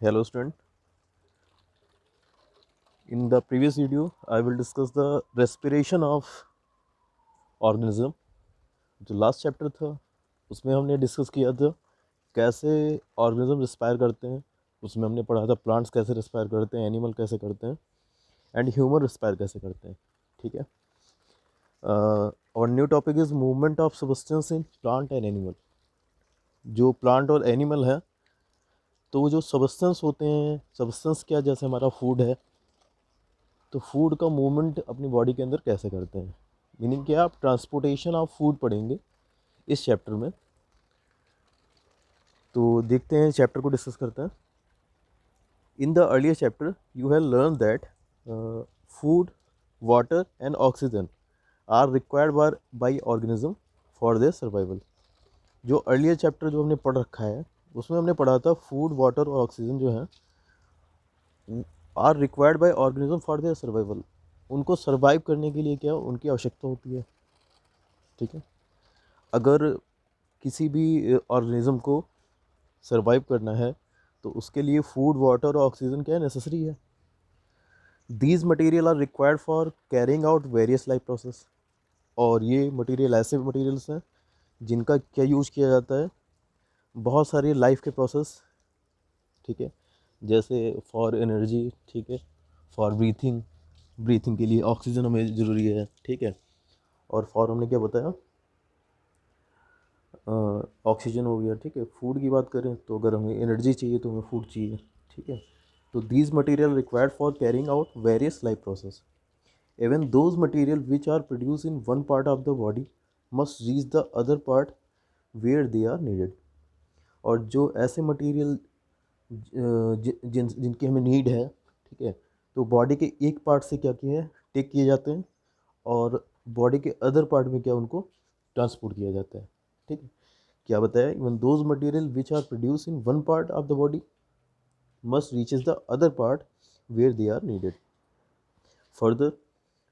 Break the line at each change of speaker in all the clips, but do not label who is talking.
Hello student. In the previous video, I will discuss the respiration of organism. जो last chapter था उसमें हमने discuss किया था कैसे ऑर्गेनिज्म रिस्पायर करते हैं। उसमें हमने पढ़ा था प्लांट्स कैसे रिस्पायर करते हैं, एनिमल कैसे करते हैं एंड ह्यूमन रिस्पायर कैसे करते हैं। ठीक है। और new topic is movement of substance in plant and animal. जो प्लांट और एनिमल है तो वो जो सब्सटेंस होते हैं, सब्सटेंस क्या, जैसे हमारा फूड है तो फूड का मूवमेंट अपनी बॉडी के अंदर कैसे करते हैं। मीनिंग क्या, आप ट्रांसपोर्टेशन ऑफ फूड पढ़ेंगे इस चैप्टर में। तो देखते हैं चैप्टर को डिस्कस करते हैं। In the earlier chapter you have learn that food, water and oxygen are required by organism for their survival. जो अर्लियर चैप्टर जो हमने पढ़ रखा है उसमें हमने पढ़ा था फूड, वाटर और ऑक्सीजन जो है are required by organism for their survival. उनको सर्वाइव करने के लिए क्या उनकी आवश्यकता होती है। ठीक है। अगर किसी भी ऑर्गेनिज्म को सर्वाइव करना है तो उसके लिए फूड, वाटर और ऑक्सीजन क्या है, नेसेसरी है। These material are required for carrying out various life process. और ये मटेरियल ऐसे मटेरियल्स हैं जिनका क्या यूज़ किया जाता है, बहुत सारी लाइफ के प्रोसेस। ठीक है। जैसे फॉर एनर्जी, ठीक है, फॉर ब्रीथिंग, ब्रीथिंग के लिए ऑक्सीजन हमें ज़रूरी है। ठीक है। और फॉर हमने क्या बताया, ऑक्सीजन हो गया। ठीक है। फूड की बात करें तो अगर हमें एनर्जी चाहिए तो हमें फूड चाहिए। ठीक है। तो these material required for carrying out various life process. Even those material which are produce in one part of the body must reach the other part where they are needed. और जो ऐसे material जिनकी हमें need है, ठीक है, तो body के एक पार्ट से क्या किए हैं, टेक किए जाते हैं और बॉडी के अदर पार्ट में क्या उनको ट्रांसपोर्ट किया जाता है। ठीक है। क्या बताया, even those material which are produce in one part of the body must reaches the other part where they are needed. Further,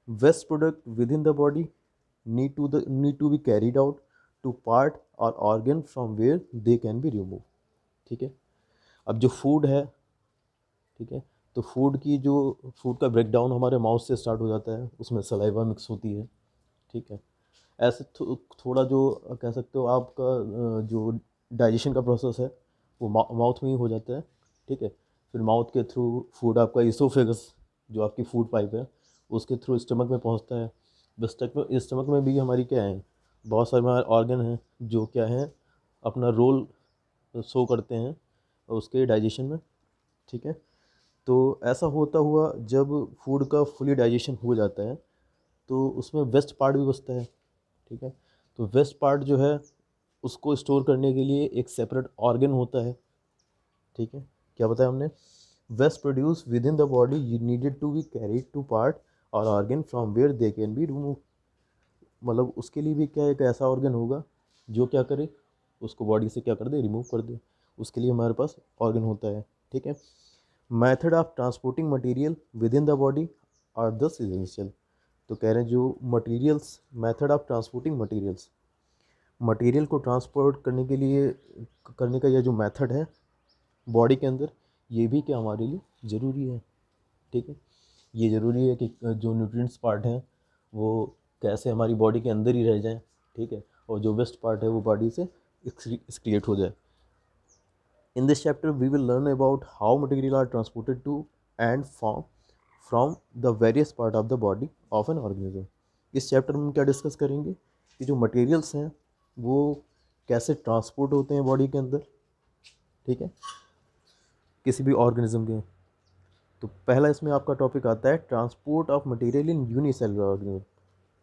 waste product within the body need to be carried out to part or organ from where they can be removed। ठीक है। अब जो food है, ठीक है, तो food का breakdown हमारे माउथ से स्टार्ट हो जाता है, उसमें सलाइवा मिक्स होती है। ठीक है। ऐसे थोड़ा जो कह सकते हो आपका जो डाइजेशन का प्रोसेस है वो माउथ में ही हो जाता है। ठीक है। फिर माउथ के थ्रू फूड आपका इसोफेगस, जो आपकी फूड पाइप है, उसके थ्रू स्टमक में पहुंचता है। स्टमक में भी हमारी क्या है, बहुत सारे हमारे ऑर्गन हैं जो क्या है, अपना रोल शो करते हैं उसके डाइजेशन में। ठीक है। तो ऐसा होता हुआ जब फूड का फुली डाइजेशन हो जाता है तो उसमें वेस्ट पार्ट भी बचता है। ठीक है। तो वेस्ट पार्ट जो है उसको स्टोर करने के लिए एक सेपरेट ऑर्गन होता है। ठीक है। क्या बताया हमने, waste produce within the body you needed to be carried to part और organ from where they can be remove. मतलब उसके लिए भी क्या एक ऐसा ऑर्गन होगा जो क्या करे, उसको बॉडी से क्या कर दे, रिमूव कर दे। उसके लिए हमारे पास ऑर्गन होता है। ठीक है। Method of transporting material within the body are thus essential. तो कह रहे हैं जो materials, method of transporting materials, material को ट्रांसपोर्ट करने के लिए करने का यह जो मेथड है बॉडी के अंदर, ये भी क्या हमारे लिए ज़रूरी है। ठीक है। ये ज़रूरी है कि जो न्यूट्रिएंट्स पार्ट हैं वो कैसे हमारी बॉडी के अंदर ही रह जाएं। ठीक है। और जो वेस्ट पार्ट है वो बॉडी से एक्सक्रिएट हो जाए। In this chapter we will learn about how material are transported to and from the various part of the body of an organism. इस चैप्टर में क्या डिस्कस करेंगे कि जो मटेरियल्स हैं वो कैसे ट्रांसपोर्ट होते हैं बॉडी के अंदर। ठीक है। किसी भी ऑर्गेनिज्म के। तो पहला इसमें आपका टॉपिक आता है transport of material in unicellular organism.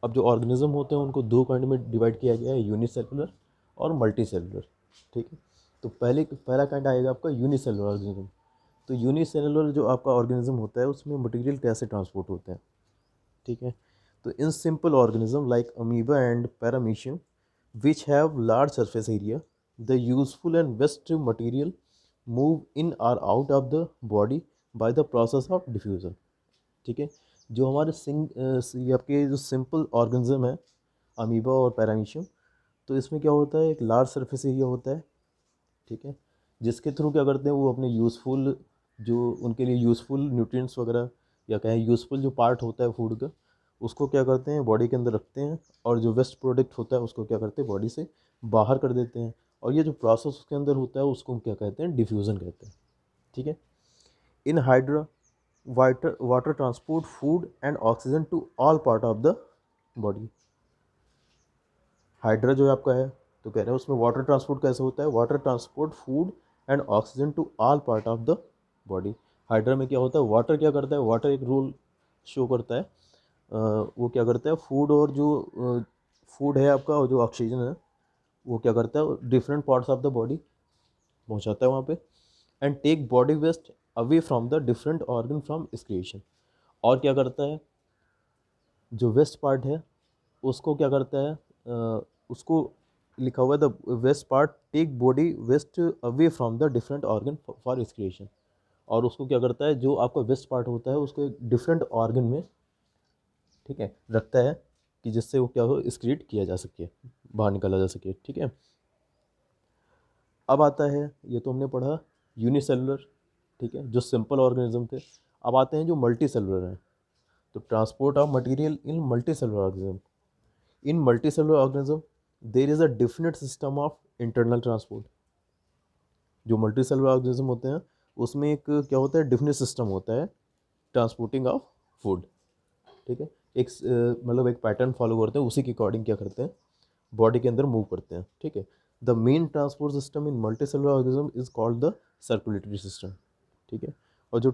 अब जो ऑर्गेनिज्म होते हैं उनको दो काइंड में डिवाइड किया गया है, यूनिसेलुलर और मल्टीसेलुलर। ठीक है। तो पहला काइंड आएगा आपका यूनिसेलुलर ऑर्गेनिज्म। तो यूनिसेलुलर जो आपका ऑर्गेनिज्म होता है उसमें मटेरियल कैसे ट्रांसपोर्ट होते हैं। ठीक है। तो in simple organism like amoeba and paramecium which have large surface area, the useful and waste material move in or out of the body by the process of diffusion। ठीक है। जो हमारे ये आपके जो सिंपल ऑर्गेनिज्म है amoeba और paramecium, तो इसमें क्या होता है, एक लार्ज सरफेस एरिया होता है। ठीक है। जिसके थ्रू क्या करते हैं वो अपने यूज़फुल जो उनके लिए यूज़फुल न्यूट्रिएंट्स वगैरह या कहें यूज़फुल जो पार्ट होता है फूड का, उसको क्या करते हैं बॉडी के अंदर रखते हैं, और जो वेस्ट प्रोडक्ट होता है उसको क्या करते हैं बॉडी से बाहर कर देते हैं। और ये जो प्रोसेस उसके अंदर होता है उसको हम क्या कहते हैं, डिफ्यूज़न कहते हैं। ठीक है। In hydra water transport food and oxygen to all part of the body. Hydra जो है आपका है, तो कह रहे हैं उसमें वाटर ट्रांसपोर्ट कैसे होता है, water transport food and oxygen to all part of the body. Hydra में क्या होता है, वाटर क्या करता है, वाटर एक रोल शो करता है। वो क्या करता है, फूड और जो फूड है आपका और जो ऑक्सीजन है वो क्या करता है, different parts of the body पहुंचाता है वहाँ पे, and take body waste away from the different organ from excretion. और क्या करता है, जो वेस्ट पार्ट है उसको क्या करता है, उसको लिखा हुआ है the waste part take body waste away from the different organ for excretion. और उसको क्या करता है, जो आपका वेस्ट पार्ट होता है उसको एक डिफरेंट ऑर्गन में, ठीक है, रखता है कि जिससे वो क्या हो, एक्सक्रीट किया जा सके, बाहर निकाला जा सके। ठीक है। अब आता है, ये तो हमने पढ़ा यूनिसेलुलर, ठीक है, जो सिंपल ऑर्गेनिज्म थे। अब आते हैं जो मल्टी सेलुलर हैं। तो transport of material in multi cellular organism. In multi cellular organism there is a definite system of internal transport. जो मल्टी सेलुलर ऑर्गेनिज्म होते हैं उसमें एक क्या होता है, डिफिनेट सिस्टम होता है ट्रांसपोर्टिंग ऑफ फूड। ठीक है। एक मतलब एक पैटर्न फॉलो करते हैं, उसी के अकॉर्डिंग क्या करते हैं, बॉडी के अंदर मूव करते हैं। ठीक है। The main transport system in multi cellular organism is called the circulatory system. ठीक है। और जो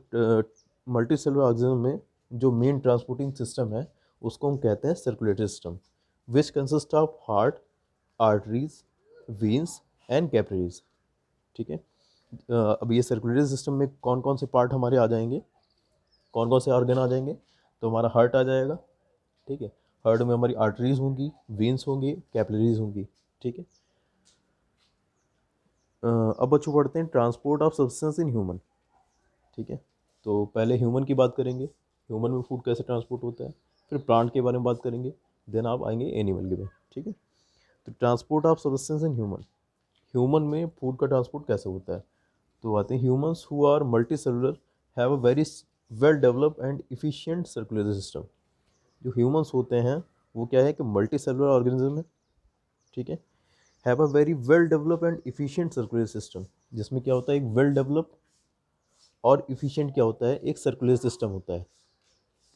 मल्टी सेलुलर ऑर्गेनिज्म में जो मेन ट्रांसपोर्टिंग सिस्टम है उसको हम कहते हैं circulatory system, which consist of heart, arteries, veins and capillaries. ठीक है। अब ये सर्कुलेटरी सिस्टम में कौन कौन से पार्ट हमारे आ जाएंगे, कौन कौन से ऑर्गन आ जाएंगे, तो हमारा हार्ट आ जाएगा। ठीक है। हार्ट में हमारी आर्टरीज होंगी, वेन्स होंगे, कैपिलरीज होंगी। ठीक है। अब बच्चों पढ़ते हैं transport of substance in human. ठीक है। तो पहले ह्यूमन की बात करेंगे, ह्यूमन में फूड कैसे ट्रांसपोर्ट होता है, फिर प्लांट के बारे में बात करेंगे, देन आप आएंगे एनिमल के बारे में। ठीक है। तो transport of substance in human, human में फूड का ट्रांसपोर्ट कैसे होता है। तो आते हैं humans who are multicellular have a very well develop and efficient circulatory system. जो ह्यूमंस होते हैं वो क्या है कि मल्टी सेलुलर ऑर्गेनिज्म है। ठीक है। Have a very well develop and efficient circulatory system, जिसमें क्या होता है, एक वेल डेवलप और इफिशियंट क्या होता है, एक सर्कुलेटरी सिस्टम होता है।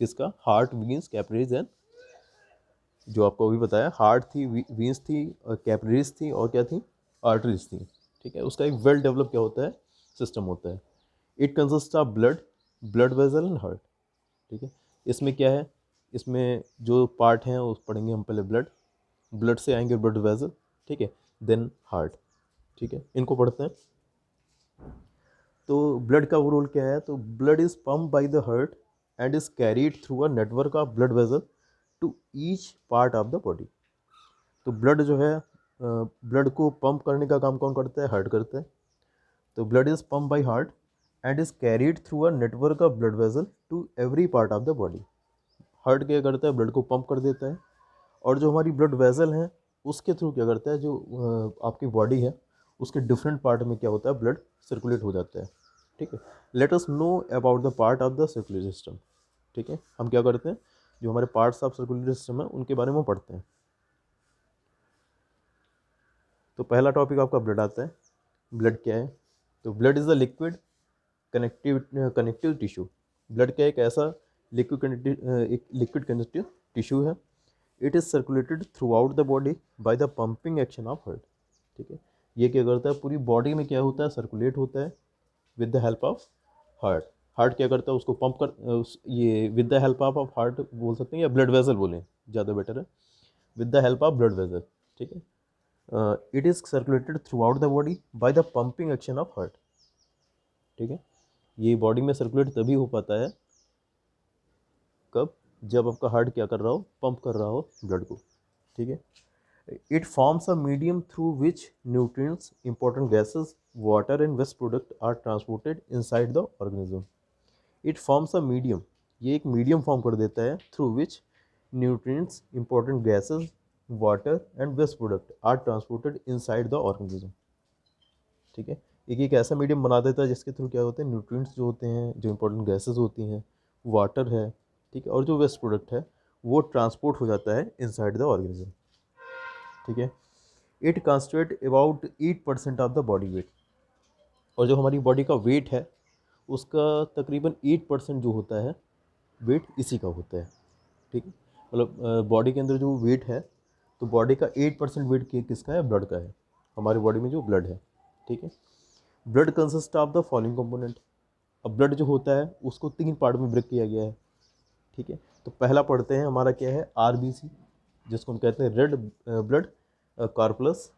किसका, हार्ट, वीन्स, कैपिलरीज एंड, जो आपको अभी बताया, हार्ट थी, वीन्स थी, कैपिलरीज थी, और क्या थी, आर्टरीज थी। ठीक है। उसका एक वेल डेवलप क्या होता है, सिस्टम होता है। It consist of blood, blood vessel and heart. ठीक है। इसमें क्या है, इसमें जो पार्ट हैं उस पढ़ेंगे हम पहले ब्लड, ब्लड से आएंगे ब्लड वेजल। ठीक है। Then heart. ठीक है। इनको पढ़ते हैं। तो ब्लड का वो रोल क्या है, तो blood is pump by the heart and is carried through a network of blood vessel to each part of the body. तो ब्लड जो है, ब्लड को पंप करने का काम कौन करता है, हार्ट करता है। तो blood is pump by heart and is carried through a network of blood vessel to every part of the body. Heart क्या करता है, ब्लड को पंप कर देता है, और जो हमारी ब्लड वेजल है उसके थ्रू क्या करता है, जो आपकी बॉडी है उसके डिफरेंट पार्ट में क्या होता है, ब्लड सर्कुलेट हो जाता है। ठीक है। Let us know about the part of the circulatory system. ठीक है। हम क्या करते हैं, जो हमारे पार्ट्स ऑफ सर्कुलेटरी सिस्टम है उनके बारे में पढ़ते हैं। तो पहला टॉपिक आपका ब्लड आता है। ब्लड क्या है, तो blood is a liquid connective tissue. Blood क्या है, एक ऐसा लिक्विड कनेक्टिव टिश्यू है। It is circulated through out the body by the pumping action of heart. ठीक है। ये क्या करता है, पूरी बॉडी में क्या होता है, सर्कुलेट होता है with the help of heart. Heart क्या करता है, उसको पंप ये with the help of heart बोल सकते हैं, या ब्लड वेजल बोलें, ज़्यादा बेटर है, with the help of blood vessel. ठीक है। It is circulated through out the body by the pumping action of heart. ठीक है। ये बॉडी में सर्कुलेट तभी हो पाता है, कब, जब आपका हार्ट क्या कर रहा हो, पंप कर रहा हो ब्लड को। ठीक है। It forms a medium through which nutrients, important gases, water and waste product are transported inside the organism. It forms a medium, ये एक मीडियम फॉर्म कर देता है, through which nutrients, important gases, water and waste product are transported inside the organism. ठीक है। एक ऐसा medium बना देता है जिसके थ्रू क्या होते हैं, न्यूट्रिएंट्स जो होते हैं, जो इंपॉर्टेंट गैसेस होती हैं, वाटर है, ठीक है, और जो वेस्ट प्रोडक्ट है वो ट्रांसपोर्ट हो जाता है इनसाइड द ऑर्गेनिज्म, ठीक है। It constitute about 8% of the body weight, और जो हमारी बॉडी का वेट है उसका तकरीबन 8% जो होता है वेट इसी का होता है, ठीक है। मतलब बॉडी के अंदर जो वेट है, तो बॉडी का 8% वेट किसका है, ब्लड का है, हमारी बॉडी में जो ब्लड है, ठीक है। Blood consist of the following component. अब ब्लड जो होता है उसको 3 पार्ट में ब्रेक किया गया है, ठीक है। तो पहला पढ़ते हैं, हमारा क्या है, आरबीसी, जिसको हम कहते हैं रेड ब्लड कॉर्पस,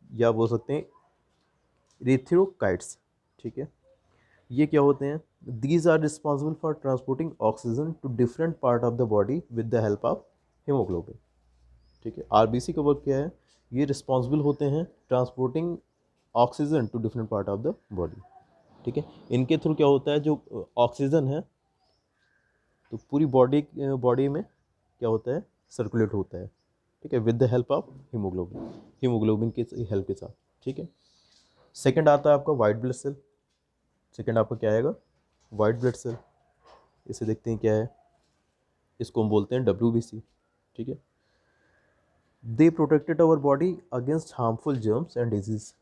या बोल सकते हैं इरिथ्रोकाइट्स, ठीक है। ये क्या होते हैं, these are responsible for transporting oxygen to different part of the body with the help of haemoglobin, ठीक है। आरबीसी का वर्क क्या है, ये रिस्पॉन्सिबल होते हैं transporting oxygen to different part of the body, ठीक है। इनके थ्रू क्या होता है, जो ऑक्सीजन है तो पूरी बॉडी में क्या होता है, सर्कुलेट होता है, ठीक है, with the help of haemoglobin की हेल्प के साथ, ठीक है। सेकंड आता है आपका वाइट ब्लड सेल। सेकंड आपका क्या आएगा, वाइट ब्लड सेल। इसे देखते हैं क्या है, इसको हम बोलते हैं WBC, ठीक है। They protected our body against harmful germs and disease,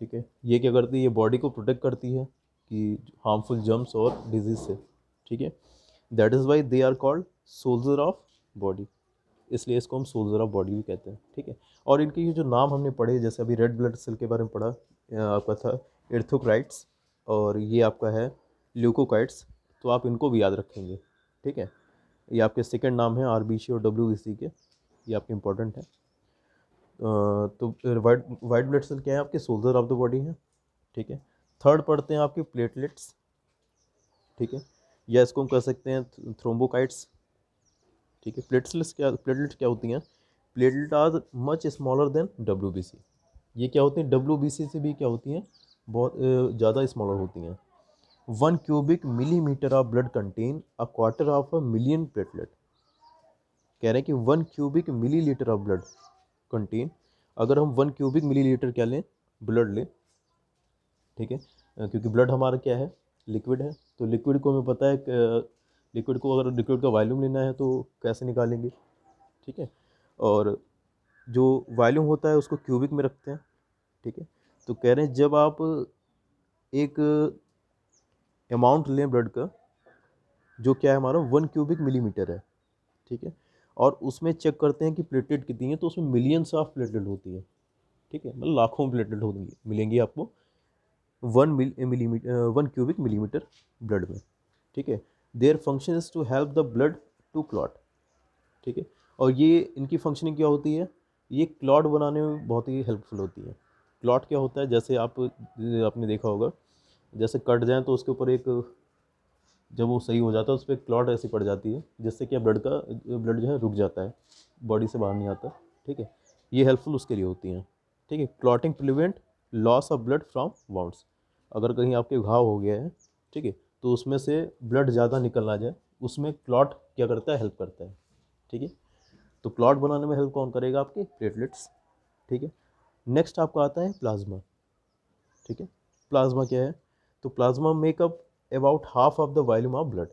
ठीक है। ये क्या करती है, ये बॉडी को प्रोटेक्ट करती है कि हार्मफुल जर्म्स और डिजीज से, ठीक है। That is why they are called soldier of body, इसलिए इसको हम सोल्जर ऑफ बॉडी भी कहते हैं, ठीक है। और इनके ये जो नाम हमने पढ़े, जैसे अभी रेड ब्लड सेल के बारे में पढ़ा, आपका था इर्थोक्राइट्स, और ये आपका है ल्यूकोकाइट्स, तो आप इनको भी याद रखेंगे, ठीक है। ये आपके सेकंड नाम है आरबीसी और WBC के, ये आपके इंपॉर्टेंट है। तो वाइट ब्लड सेल क्या है, आपके सोल्जर ऑफ द बॉडी है, ठीक है। थर्ड पढ़ते हैं आपके प्लेटलेट्स, ठीक है, या इसको हम कह सकते हैं थ्रोम्बोकाइट्स, ठीक है। प्लेटलेट्स क्या होती हैं, platelet are much smaller than WBC। ये क्या होती हैं, WBC से भी क्या होती हैं, बहुत ज़्यादा स्मॉलर होती हैं। 1 cubic millimetre of blood contain a quarter of a million platelet. कह रहे हैं कि 1 cubic millilitre of blood contain, अगर हम 1 क्यूबिक मिलीलीटर क्या लें, ब्लड लें, ठीक है, क्योंकि ब्लड हमारा क्या है, लिक्विड है, तो लिक्विड को हमें पता है, लिक्विड को अगर लिक्विड का वॉल्यूम लेना है तो कैसे निकालेंगे, ठीक है। और जो वॉल्यूम होता है उसको क्यूबिक में रखते हैं, ठीक है। तो कह रहे हैं जब आप एक अमाउंट लें ब्लड का, जो क्या है हमारा 1 क्यूबिक मिलीमीटर है, ठीक है, और उसमें चेक करते हैं कि प्लेटलेट कितनी है, तो उसमें मिलियंस ऑफ प्लेटलेट होती है, ठीक है, मतलब लाखों प्लेटलेट होंगी, मिलेंगी आपको 1 क्यूबिक मिलीमीटर ब्लड में, ठीक है। Their function is to help the blood to clot, ठीक है। और ये इनकी फंक्शनिंग क्या होती है, ये क्लॉट बनाने में बहुत ही हेल्पफुल होती है। क्लॉट क्या होता है, जैसे आपने देखा होगा, जैसे कट जाए तो उसके ऊपर एक, जब वो सही हो जाता है उस पर क्लॉट ऐसी पड़ जाती है, जिससे क्या ब्लड जो है रुक जाता है, बॉडी से बाहर नहीं आता, ठीक है। ये हेल्पफुल उसके लिए होती हैं, ठीक है। Clotting prevent loss of blood from wounds, अगर कहीं आपके घाव हो गया है, ठीक है, तो उसमें से ब्लड ज़्यादा निकल ना जाए, उसमें क्लॉट क्या करता है, हेल्प करता है, ठीक है। तो क्लॉट बनाने में हेल्प कौन करेगा, आपके प्लेटलेट्स, ठीक है। नेक्स्ट आपका आता है प्लाज्मा, ठीक है। प्लाज्मा क्या है, तो plasma makeup about half of the volume of blood.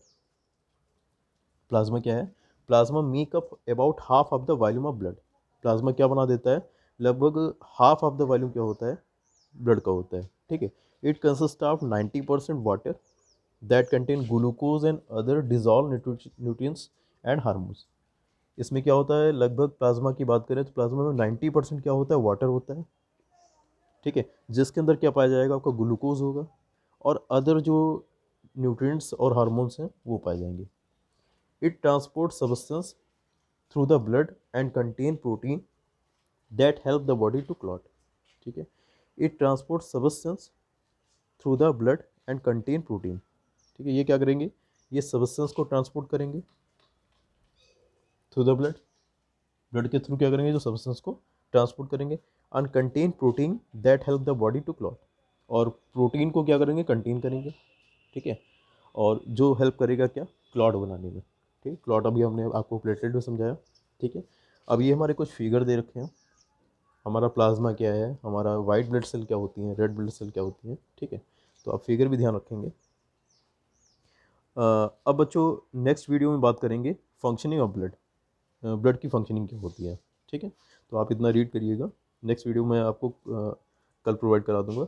Plasma क्या है, plasma makeup about half of the volume of blood. Plasma क्या बना देता है, लगभग हाफ ऑफ द वॉल्यूम क्या होता है, ब्लड का होता है, ठीक है। It consist of 90% water that contain glucose and other dissolve nutrients and hormones. इसमें क्या होता है, लगभग प्लाज्मा की बात करें तो प्लाज्मा में 90% क्या होता है, वाटर होता है, ठीक है, जिसके अंदर क्या पाया जाएगा, आपका ग्लूकोज होगा, और अदर जो न्यूट्रिएंट्स और हार्मोन्स हैं वो पाए जाएंगे। It transport substance through the blood and contain protein that help the body to clot, ठीक है। It transport substance through the blood and contain protein, ठीक है। ये क्या करेंगे, ये सब्सटेंस को ट्रांसपोर्ट करेंगे थ्रू द ब्लड, ब्लड के थ्रू क्या करेंगे, जो सब्सटेंस को ट्रांसपोर्ट करेंगे, and contain protein that help the body to clot, और प्रोटीन को क्या करेंगे, कंटेन करेंगे, ठीक है, और जो हेल्प करेगा क्या, क्लॉट बनाने में, ठीक है। क्लॉट अभी हमने आपको प्लेटलेट में समझाया, ठीक है। अब ये हमारे कुछ फिगर दे रखे हैं, हमारा प्लाज्मा क्या है, हमारा वाइट ब्लड सेल क्या होती हैं, रेड ब्लड सेल क्या होती हैं, ठीक है। तो आप फिगर भी ध्यान रखेंगे। अब बच्चों नेक्स्ट वीडियो में बात करेंगे फंक्शनिंग ऑफ ब्लड, ब्लड की फंक्शनिंग क्या होती है, ठीक है। तो आप इतना रीड करिएगा, नेक्स्ट वीडियो में आपको कल प्रोवाइड करा दूंगा।